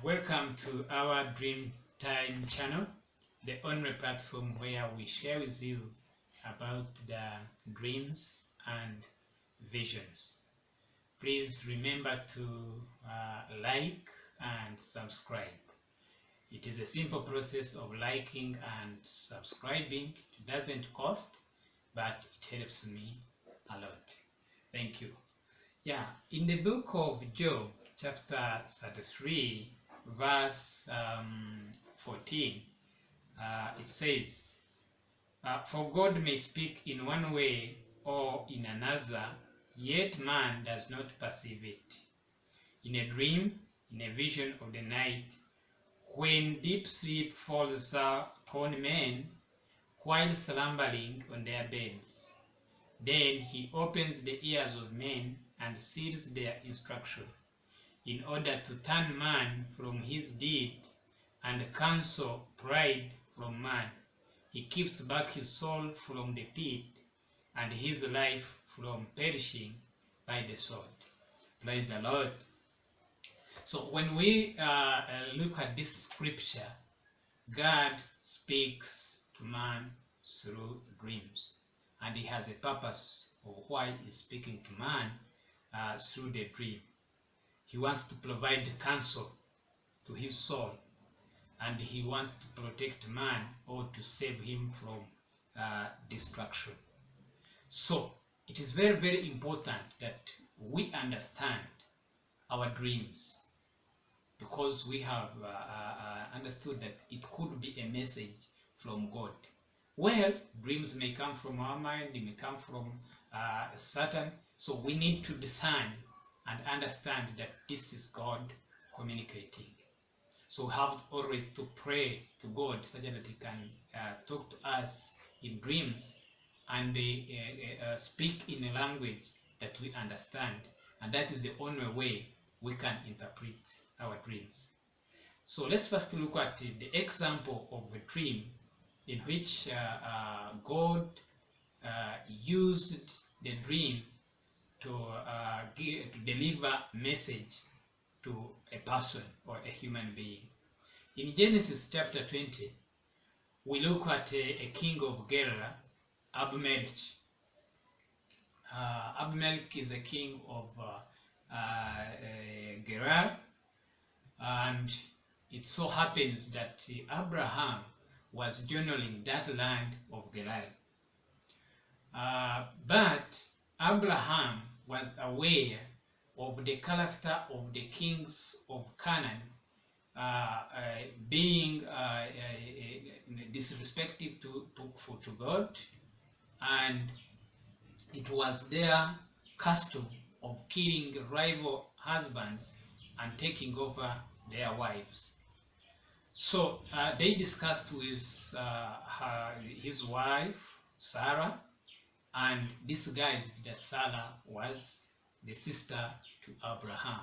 Welcome to our Dream Time channel, the only platform where we share with you about the dreams and visions. Please remember to like and subscribe. It is a simple process of liking and subscribing. It doesn't cost, but it helps me a lot. Thank you. Yeah, in the book of Job, chapter 33, verse 14, it says, For God may speak in one way or in another, yet man does not perceive it. In a dream, in a vision of the night, when deep sleep falls upon men, while slumbering on their beds, then he opens the ears of men and seals their instruction, in order to turn man from his deed and cancel pride from man. He keeps back his soul from the pit and his life from perishing by the sword. Praise the Lord. So when we look at this scripture, God speaks to man through dreams, and he has a purpose of why he's speaking to man through the dream. He wants to provide counsel to his soul, and he wants to protect man or to save him from destruction. So it is very, very important that we understand our dreams, because we have understood that it could be a message from God. Well, dreams may come from our mind, they may come from Satan, so we need to discern and understand that this is God communicating. So we have always to pray to God so that He can talk to us in dreams and speak in a language that we understand, and that is the only way we can interpret our dreams. So let's first look at the example of a dream in which God used the dream to deliver message to a person or a human being. In Genesis chapter 20, we look at a king of Gerar, Abimelech. Abimelech is a king of Gerar, and it so happens that Abraham was journeying that land of Gerar. But Abraham was aware of the character of the kings of Canaan being disrespectful to God, and it was their custom of killing rival husbands and taking over their wives. So they discussed with his wife Sarah, and disguised that Sarah was the sister to Abraham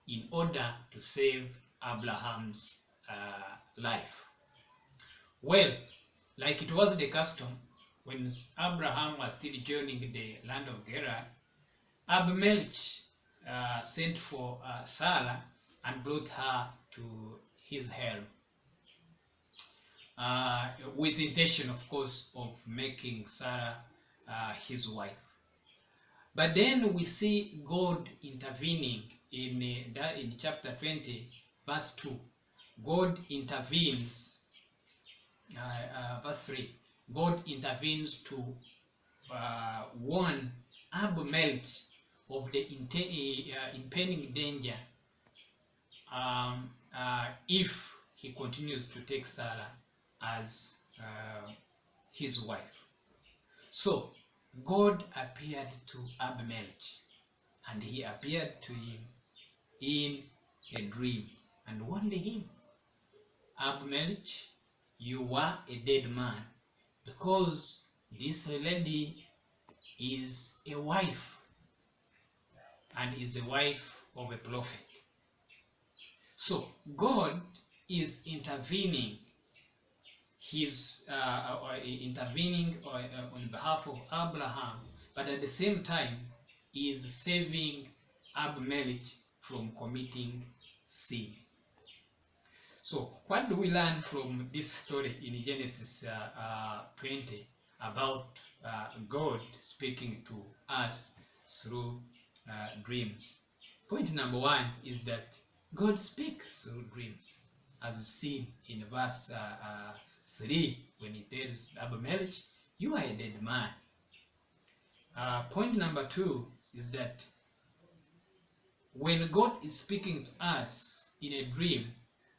in order to save Abraham's life. Well, like it was the custom when Abraham was still journeying the land of Gerar, Abimelech sent for Sarah and brought her to his harem, with the intention, of course, of making Sarah his wife. But then we see God intervening in chapter 20, verse 2. God intervenes, verse 3. God intervenes to warn Abimelech of the impending danger if he continues to take Sarah as his wife. So God appeared to Abimelech, and he appeared to him in a dream and warned him, Abimelech, you are a dead man, because this lady is a wife, and is a wife of a prophet. So God is intervening. He's intervening on behalf of Abraham, but at the same time he is saving Abimelech from committing sin. So what do we learn from this story in Genesis 20 about God speaking to us through dreams? Point number one is that God speaks through dreams, as seen in verse 3 when he tells Abimelech, "You are a dead man." Point number two is that when God is speaking to us in a dream,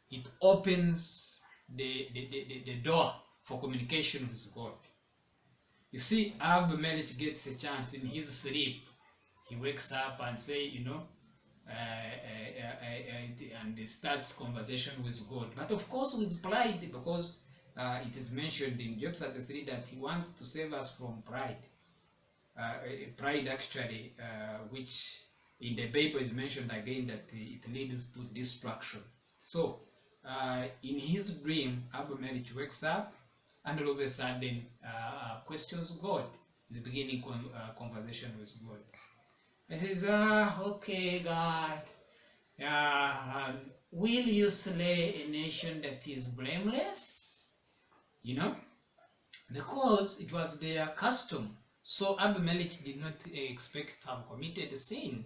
it opens the door for communication with God. You see, Abimelech gets a chance in his sleep. He wakes up and say, and he starts conversation with God. But of course with pride, because it is mentioned in Job 33 that he wants to save us from pride. Pride actually, which in the Bible is mentioned again that it leads to destruction. So in his dream, Abimelech wakes up and all of a sudden questions God. He's beginning conversation with God. He says, okay, God, will you slay a nation that is blameless? Because it was their custom. So Abimelech did not expect to have committed a sin.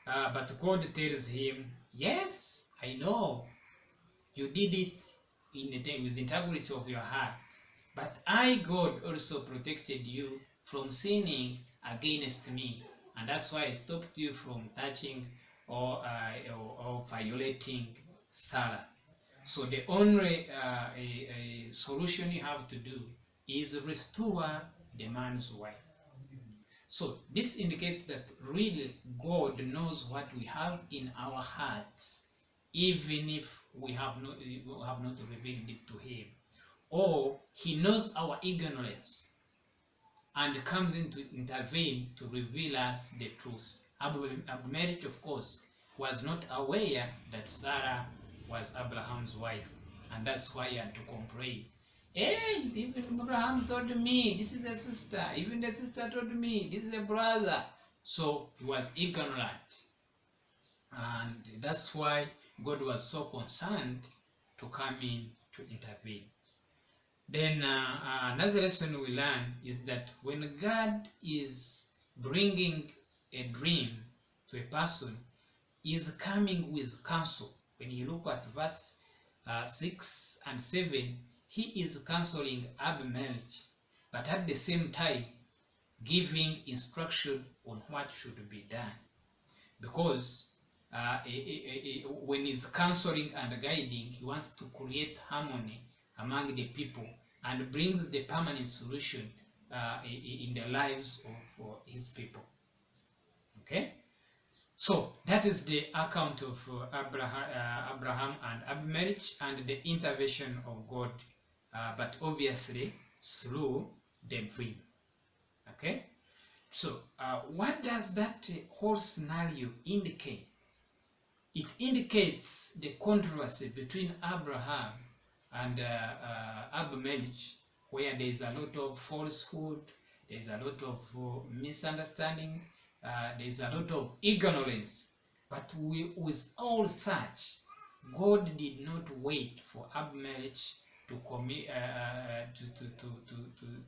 But God tells him, yes, I know you did it with integrity of your heart. But I, God, also protected you from sinning against me. And that's why I stopped you from touching or violating Sarah. So the only a solution you have to do is restore the man's wife. So this indicates that really God knows what we have in our hearts, even if we have not revealed it to him. Or he knows our ignorance and comes in to intervene to reveal us the truth. Abimelech, of course, was not aware that Sarah was Abraham's wife, and that's why he had to complain. Hey, even Abraham told me this is a sister. Even the sister told me this is a brother. So he was ignorant, and that's why God was so concerned to come in to intervene. Then another lesson we learn is that when God is bringing a dream to a person, he is coming with counsel. When you look at verse 6 and 7, he is counseling Abimelech, but at the same time giving instruction on what should be done. Because when he's counseling and guiding, he wants to create harmony among the people and brings the permanent solution in the lives of his people. Okay? So that is the account of Abraham and Abimelech and the intervention of God, but obviously through the dream. Okay? So what does that whole scenario indicate? It indicates the controversy between Abraham and Abimelech, where there is a lot of falsehood, there is a lot of misunderstanding, there is a lot of ignorance. But with all such, God did not wait for Abimelech to commit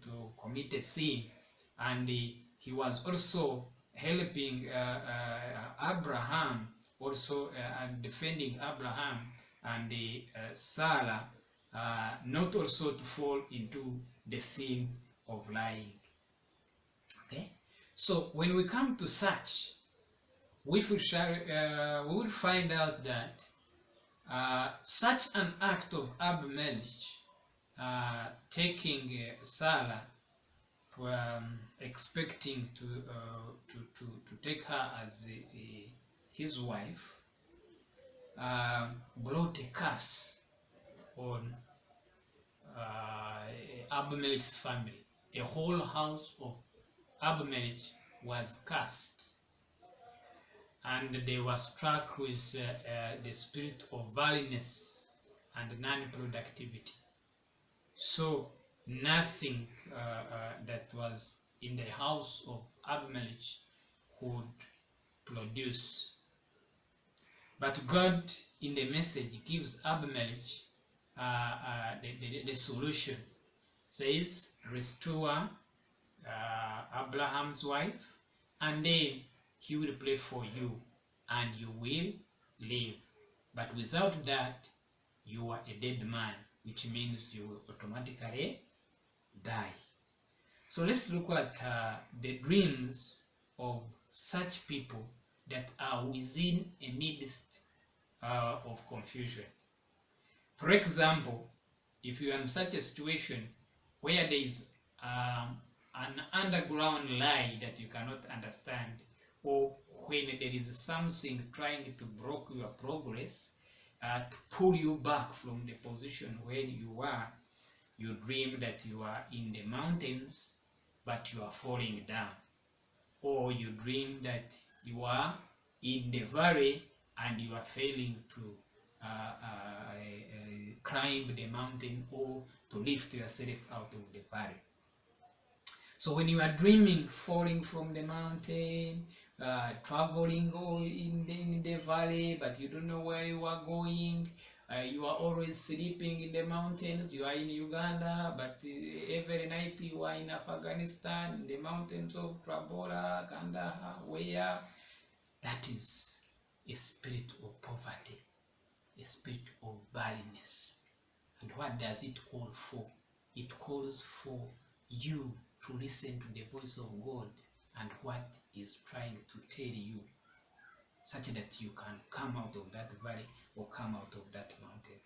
to commit a sin, and he was also helping Abraham, also and defending Abraham and Sarah, not also to fall into the sin of lying. Okay, so when we come to such, we will find out that such an act of Abimelech taking Sarah, expecting to take her as his wife, brought a curse on Abimelech's family. A whole house of Abimelech was cursed, and they were struck with the spirit of barrenness and non-productivity. So nothing that was in the house of Abimelech could produce. But God in the message gives Abimelech the solution. Says, restore Abraham's wife, and then he will pray for you, and you will live. But without that, you are a dead man, which means you will automatically die. So let's look at the dreams of such people that are within a midst of confusion. For example, if you are in such a situation where there is an underground lie that you cannot understand, or when there is something trying to block your progress, to pull you back from the position where you are, you dream that you are in the mountains but you are falling down, or you dream that you are in the valley and you are failing to climb the mountain or to lift yourself out of the valley. So when you are dreaming falling from the mountain, traveling in the valley, but you don't know where you are going, you are always sleeping in the mountains. You are in Uganda, but every night you are in Afghanistan, in the mountains of Tabora, Kandahar, where that is a spirit of poverty, a spirit of barrenness. And what does it call for? It calls for you to listen to the voice of God and what is trying to tell you, such that you can come out of that valley or come out of that mountain.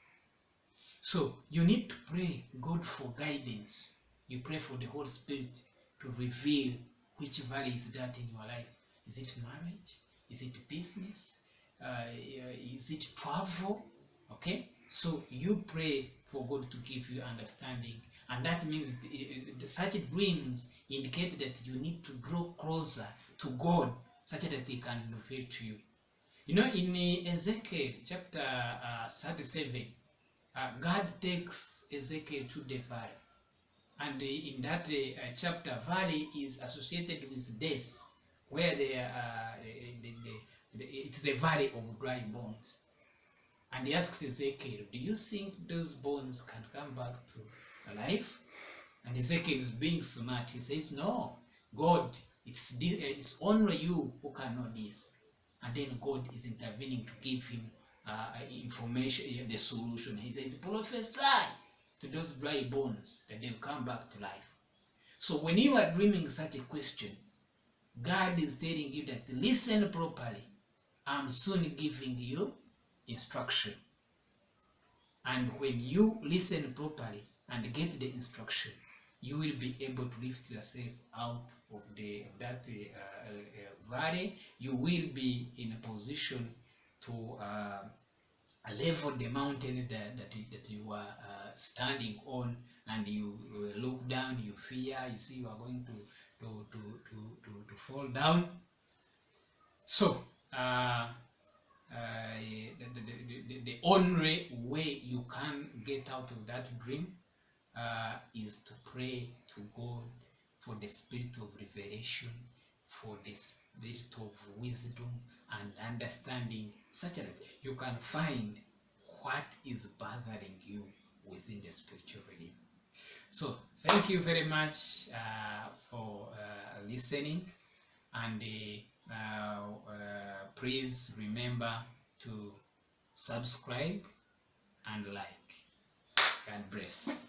So you need to pray God for guidance. You pray for the Holy Spirit to reveal which valley is that in your life. Is it marriage? Is it business? Is it travel? Okay, so you pray for God to give you understanding, and that means such dreams indicate that you need to draw closer to God such that He can reveal to you. You know, in Ezekiel chapter 37, God takes Ezekiel to the valley, and in that chapter, valley is associated with death, where it's a valley of dry bones. And he asks Ezekiel, do you think those bones can come back to life? And Ezekiel is being smart. He says, no, God, it's only you who can know this. And then God is intervening to give him information, the solution. He says, prophesy to those dry bones that they'll come back to life. So when you are dreaming such a question, God is telling you that listen properly. I'm soon giving you instruction. And when you listen properly and get the instruction, you will be able to lift yourself out of that valley. You will be in a position to level the mountain that you are standing on, and you look down, you fear, you see you are going to fall down. So the only way you can get out of that dream is to pray to God for the spirit of revelation, for the spirit of wisdom and understanding, such that you can find what is bothering you within the spiritual realm. So thank you very much for listening, and please remember to subscribe and like. God bless.